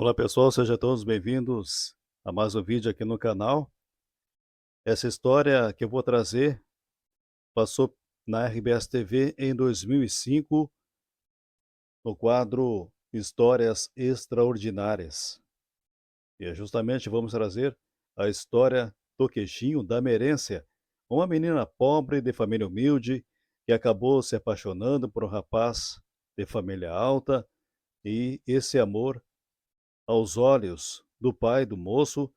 Olá pessoal, sejam todos bem-vindos a mais um vídeo aqui no canal. Essa história que eu vou trazer passou na RBS TV em 2005, no quadro Histórias Extraordinárias. E justamente vamos trazer a história do Queixinho da Merência, uma menina pobre de família humilde que acabou se apaixonando por um rapaz de família alta, e esse amor, aos olhos do pai do moço,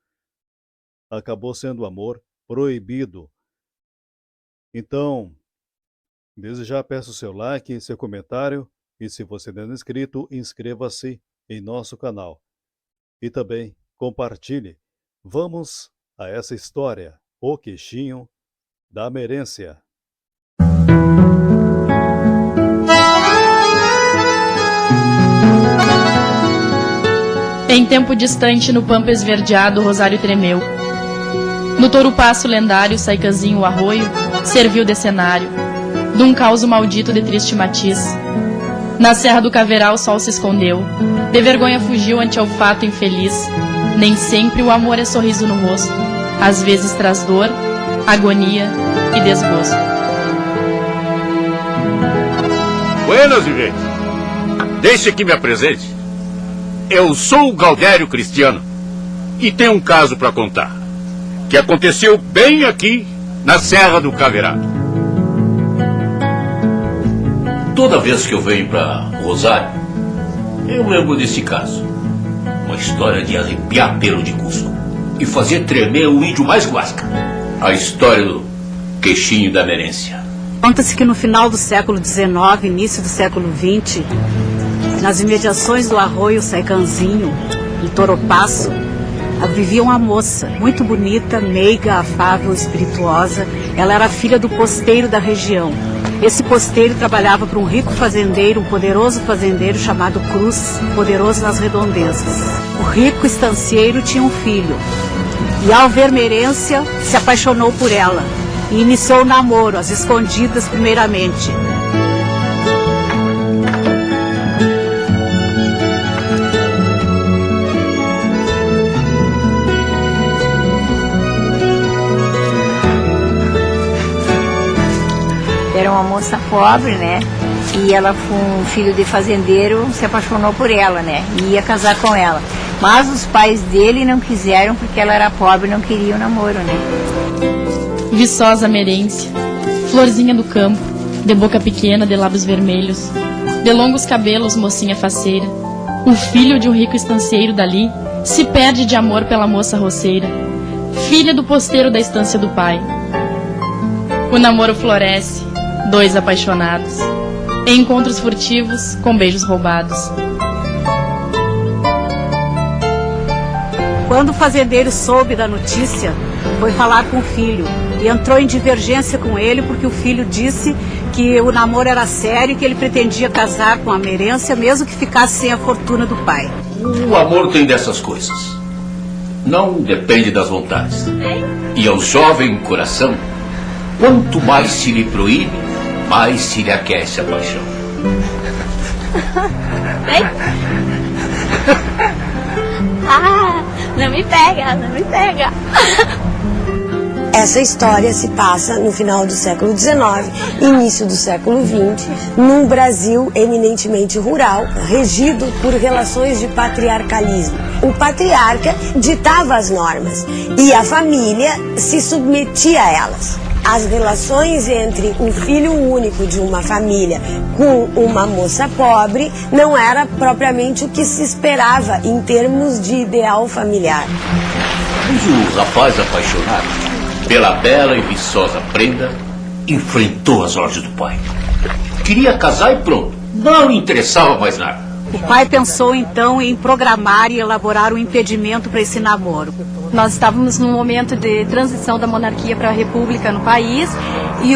acabou sendo amor proibido. Então, desde já peço seu like, seu comentário, e se você não é inscrito, inscreva-se em nosso canal. E também compartilhe. Vamos a essa história, O Queixinho da Merência. Em tempo distante, no pampa esverdeado, o rosário tremeu. No touro-passo lendário, Saicanzinho o arroio serviu de cenário dum caos maldito de triste matiz. Na serra do Caveral o sol se escondeu, de vergonha fugiu ante o fato infeliz. Nem sempre o amor é sorriso no rosto, às vezes traz dor, agonia e desgosto. Buenas, viventes. Deixe que me apresente. Eu sou o Galdério Cristiano e tenho um caso para contar, que aconteceu bem aqui na Serra do Caverado. Toda vez que eu venho para Rosário, eu lembro desse caso. Uma história de arrepiar pelo de Cusco e fazer tremer o índio mais guasca. A história do Queixinho da Merência. Conta-se que no final do século XIX, início do século XX, nas imediações do arroio Saicanzinho, em Touro-Passo, vivia uma moça muito bonita, meiga, afável, espirituosa. Ela era filha do posteiro da região. Esse posteiro trabalhava para um rico fazendeiro, um poderoso fazendeiro chamado Cruz, poderoso nas redondezas. O rico estancieiro tinha um filho e, ao ver Merência, se apaixonou por ela e iniciou o namoro, às escondidas primeiramente. Era uma moça pobre, né? E ela, com um filho de fazendeiro, se apaixonou por ela, né? E ia casar com ela. Mas os pais dele não quiseram porque ela era pobre e não queriam namoro, né? Viçosa Merência, florzinha do campo, de boca pequena, de lábios vermelhos, de longos cabelos, mocinha faceira. O filho de um rico estancieiro dali se perde de amor pela moça roceira, filha do posteiro da estância do pai. O namoro floresce, dois apaixonados, em encontros furtivos, com beijos roubados. Quando o fazendeiro soube da notícia, foi falar com o filho e entrou em divergência com ele porque o filho disse que o namoro era sério e que ele pretendia casar com a Merência, mesmo que ficasse sem a fortuna do pai. O amor tem dessas coisas. Não depende das vontades. E ao jovem coração, quanto mais se lhe proíbe, mais se lhe aquece a paixão. Não me pega, não me pega. Essa história se passa no final do século XIX, início do século XX, num Brasil eminentemente rural, regido por relações de patriarcalismo. O patriarca ditava as normas e a família se submetia a elas. As relações entre um filho único de uma família com uma moça pobre não era propriamente o que se esperava em termos de ideal familiar. Mas o rapaz apaixonado pela bela e viçosa prenda enfrentou as ordens do pai. Queria casar e pronto. Não lhe interessava mais nada. O pai pensou então em programar e elaborar um impedimento para esse namoro. Nós estávamos num momento de transição da monarquia para a república no país e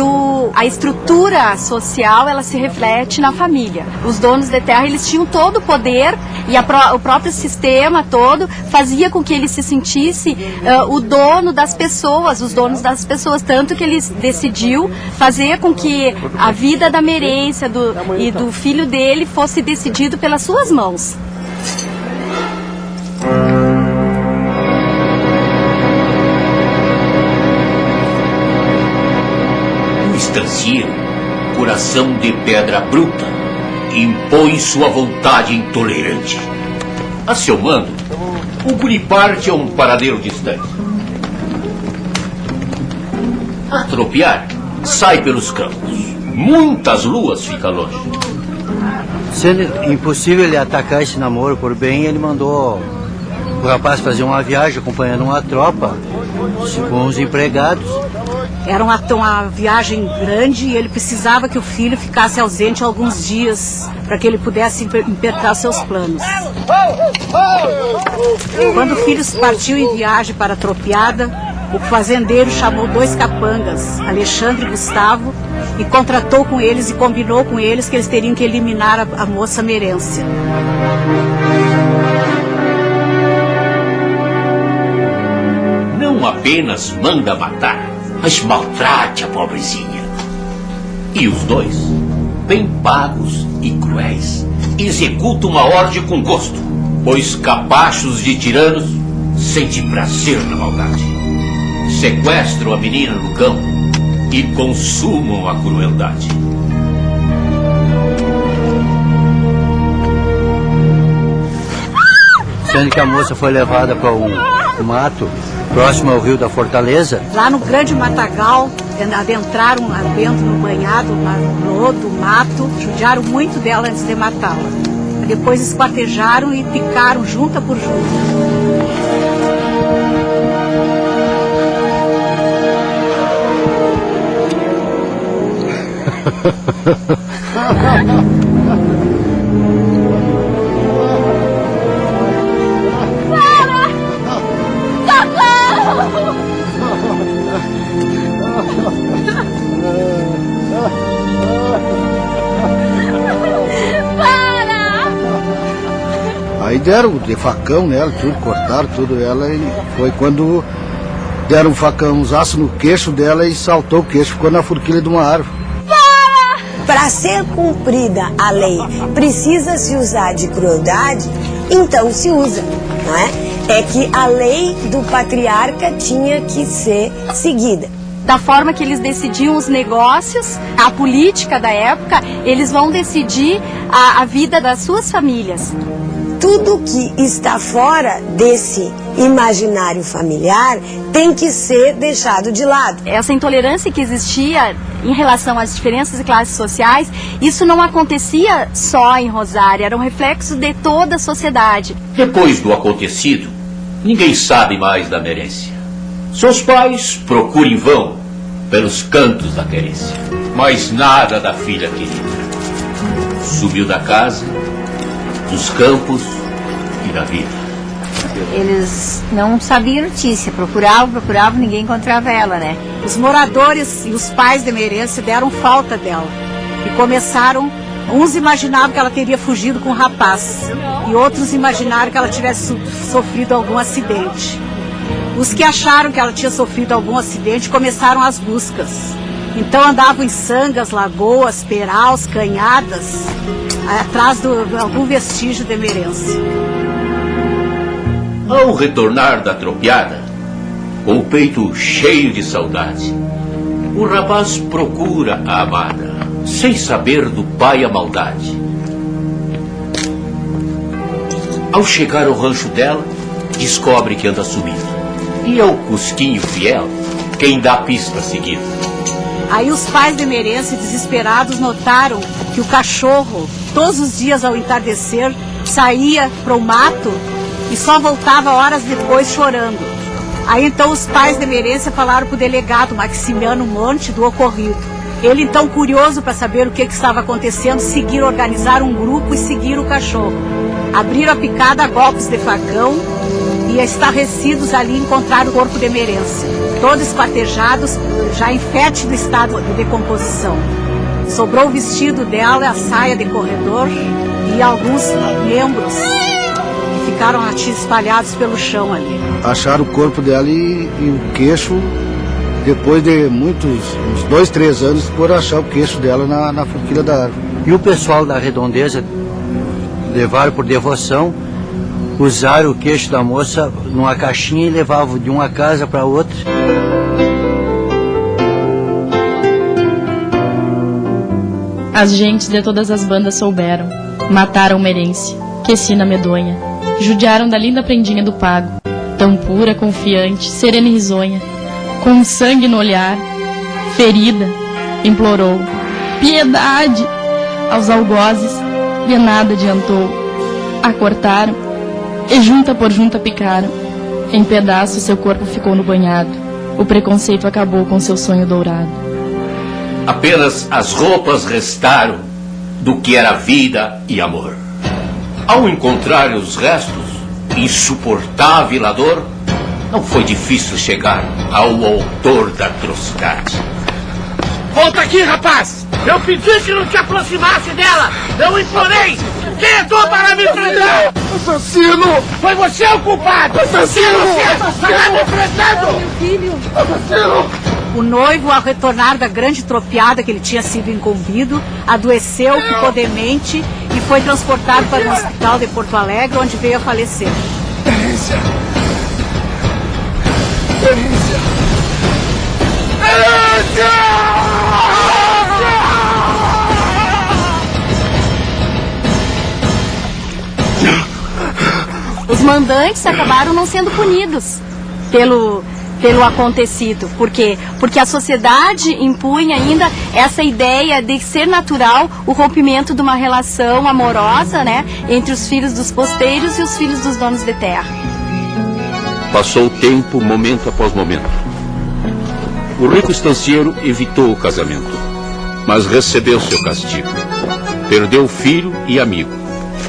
a estrutura social, ela se reflete na família. Os donos de terra, eles tinham todo o poder e o próprio sistema todo fazia com que ele se sentisse o dono das pessoas, os donos das pessoas, tanto que ele decidiu fazer com que a vida da Merência e do filho dele fosse decidido pelas suas mãos. estancieiro, coração de pedra bruta, impõe sua vontade intolerante. A seu mando, o guri parte a um paradeiro distante. A tropear, sai pelos campos. Muitas luas fica longe. Sendo impossível ele atacar esse namoro por bem, ele mandou o rapaz fazer uma viagem acompanhando uma tropa com os empregados. Era uma viagem grande e ele precisava que o filho ficasse ausente alguns dias para que ele pudesse impetrar seus planos. Quando o filho partiu em viagem para a tropiada, o fazendeiro chamou 2 capangas, Alexandre e Gustavo, e contratou com eles e combinou com eles que eles teriam que eliminar a moça Merência. Não apenas manda matar, mas maltrate a pobrezinha. E os dois, bem pagos e cruéis, executam a ordem com gosto, pois capachos de tiranos sentem prazer na maldade. Sequestram a menina no campo e consumam a crueldade. Sendo que a moça foi levada para um mato próximo ao rio da Fortaleza. Lá no grande matagal, adentraram dentro no banhado, no lodo, mato, judiaram muito dela antes de matá-la. Depois esquartejaram e picaram junta por junta. Aí deram de facão nela, tudo, cortaram tudo ela e foi quando deram um facãozaço no queixo dela e saltou o queixo, ficou na forquilha de uma árvore. Para ser cumprida a lei, precisa se usar de crueldade, então se usa, não é? É que a lei do patriarca tinha que ser seguida. Da forma que eles decidiam os negócios, a política da época, eles vão decidir a vida das suas famílias. Tudo que está fora desse imaginário familiar tem que ser deixado de lado. Essa intolerância que existia em relação às diferenças de classes sociais, isso não acontecia só em Rosário, era um reflexo de toda a sociedade. Depois do acontecido, ninguém sabe mais da Merência. Seus pais procuram em vão pelos cantos da querência, mas nada da filha querida. Subiu da casa, dos campos e da vida. Eles não sabiam notícia, procuravam, ninguém encontrava ela, né? Os moradores e os pais de Merência deram falta dela e começaram, uns imaginavam que ela teria fugido com o rapaz e outros imaginaram que ela tivesse sofrido algum acidente. Os que acharam que ela tinha sofrido algum acidente começaram as buscas. Então andavam em sangas, lagoas, peraus, canhadas, atrás de algum vestígio de Merência. Ao retornar da tropiada, com o peito cheio de saudade, o rapaz procura a amada, sem saber do pai a maldade. Ao chegar ao rancho dela, descobre que anda sumido. E é o Cusquinho fiel quem dá a pista seguida. Aí os pais de Merência, desesperados, notaram que o cachorro, todos os dias ao entardecer, saía para o mato e só voltava horas depois chorando. Aí então os pais de Merência falaram para o delegado Maximiano Monte do ocorrido. Ele então, curioso para saber o que estava acontecendo, organizaram um grupo e seguiram o cachorro. Abriram a picada a golpes de facão e estarrecidos ali encontraram o corpo de Merência, todos esquartejados, já em fétido estado de decomposição. Sobrou o vestido dela, a saia de corredor e alguns membros que ficaram espalhados pelo chão ali. Acharam o corpo dela e o queixo, depois de uns 2, 3 anos, foram achar o queixo dela na forquilha da árvore. E o pessoal da redondeza levaram por devoção, usaram o queixo da moça numa caixinha e levavam de uma casa para outra. As gentes de todas as bandas souberam. Mataram Merência, que sina medonha. Judiaram da linda prendinha do pago, tão pura, confiante, serena e risonha. Com sangue no olhar, ferida, implorou piedade aos algozes, de nada adiantou. A cortaram e junta por junta picaram. Em pedaços seu corpo ficou no banhado. O preconceito acabou com seu sonho dourado. Apenas as roupas restaram do que era vida e amor. Ao encontrar os restos, insuportável a dor, não foi difícil chegar ao autor da atrocidade. Volta aqui, rapaz! Eu pedi que não te aproximasse dela! Eu implorei! Quem é tu para me prender? Assassino! Foi você o culpado! Assassino! Você está me prendendo! Meu filho! Assassino! O noivo, ao retornar da grande tropiada que ele tinha sido incumbido, adoeceu, ficou demente e foi transportado para o hospital de Porto Alegre, onde veio a falecer. Merência! Merência! Merência! Os mandantes acabaram não sendo punidos pelo acontecido. Por quê? Porque a sociedade impunha ainda essa ideia de ser natural o rompimento de uma relação amorosa, né, entre os filhos dos posteiros e os filhos dos donos de terra. Passou o tempo, momento após momento. O rico estancieiro evitou o casamento, mas recebeu seu castigo. Perdeu filho e amigo,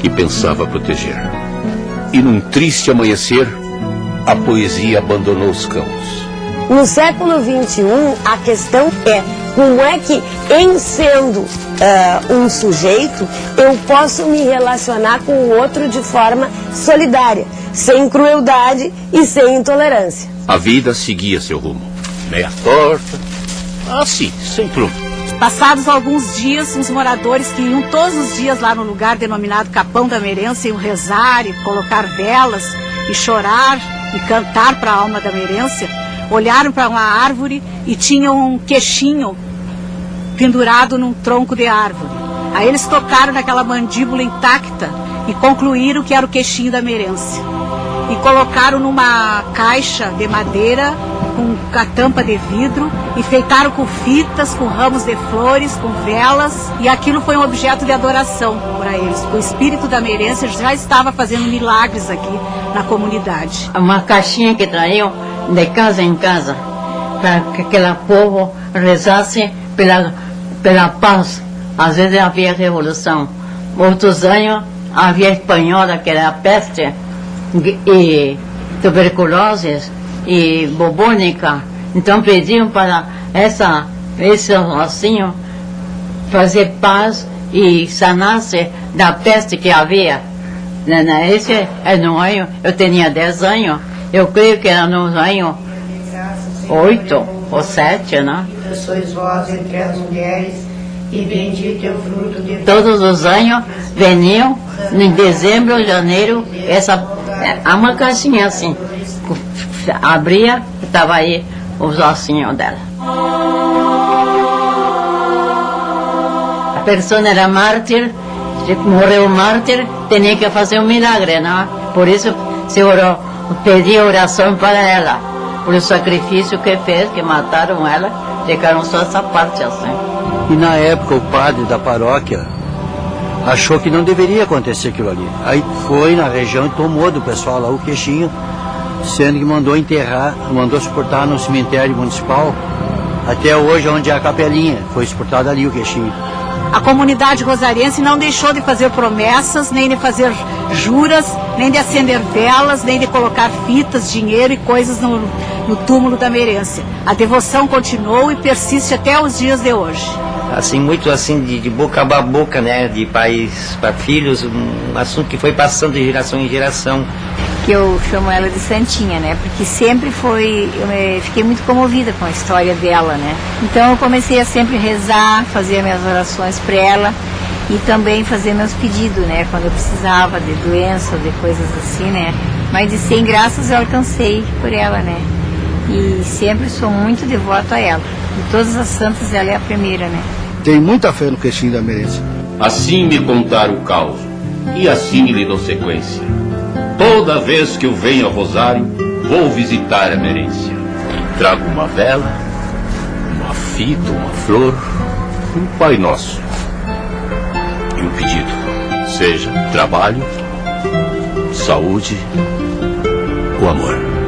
que pensava proteger. E num triste amanhecer, a poesia abandonou os campos. No século XXI, a questão é como é que, em sendo um sujeito, eu posso me relacionar com o outro de forma solidária, sem crueldade e sem intolerância. A vida seguia seu rumo. Meia torta, assim, sem prumo. Passados alguns dias, os moradores que iam todos os dias lá no lugar denominado Capão da Merência iam rezar e colocar velas e chorar e cantar para a alma da Merência, olharam para uma árvore e tinham um queixinho pendurado num tronco de árvore. Aí eles tocaram naquela mandíbula intacta e concluíram que era o queixinho da Merência. E colocaram numa caixa de madeira com a tampa de vidro, enfeitaram com fitas, com ramos de flores, com velas, e aquilo foi um objeto de adoração para eles. O espírito da Merência já estava fazendo milagres aqui na comunidade. Uma caixinha que traíam de casa em casa, para que aquele povo rezasse pela paz. Às vezes havia revolução. Outros anos havia espanhola, que era a peste, e tuberculose, e bubônica. Então pediam para esse ossinho fazer paz e sanar-se da peste que havia. Esse é no ano, eu tinha 10 anos, eu creio que era no ano 8 ou 7, né? Sois vós entre as mulheres, e bendito é o fruto de... Todos os anos veniam, em dezembro, janeiro, uma caixinha assim, abria, estava aí os ossinhos dela. A pessoa era mártir, morreu mártir, tinha que fazer um milagre, não? Por isso se orou, pedi oração para ela, por o sacrifício que fez, que mataram ela, ficaram só essa parte assim. E na época o padre da paróquia achou que não deveria acontecer aquilo ali. Aí foi na região e tomou do pessoal lá o queixinho, sendo que mandou enterrar, mandou suportar no cemitério municipal, até hoje onde é a capelinha, foi suportado ali o queixinho. A comunidade rosariense não deixou de fazer promessas, nem de fazer juras, nem de acender velas, nem de colocar fitas, dinheiro e coisas no túmulo da Merência. A devoção continuou e persiste até os dias de hoje. Assim, muito assim, de boca a boca, né, de pais para filhos, um assunto que foi passando de geração em geração. Que eu chamo ela de Santinha, né, porque sempre fiquei muito comovida com a história dela, né. Então eu comecei a sempre rezar, fazer minhas orações para ela e também fazer meus pedidos, né, quando eu precisava de doença ou de coisas assim, né. Mais de 100 graças eu alcancei por ela, né, e sempre sou muito devoto a ela. De todas as santas ela é a primeira, né. tenho muita fé no Queixinho da Merência. Assim me contaram o caos, e assim lhe dou sequência. Toda vez que eu venho a Rosário, vou visitar a Merência. Trago uma vela, uma fita, uma flor, um Pai Nosso e um pedido. Seja trabalho, saúde ou amor.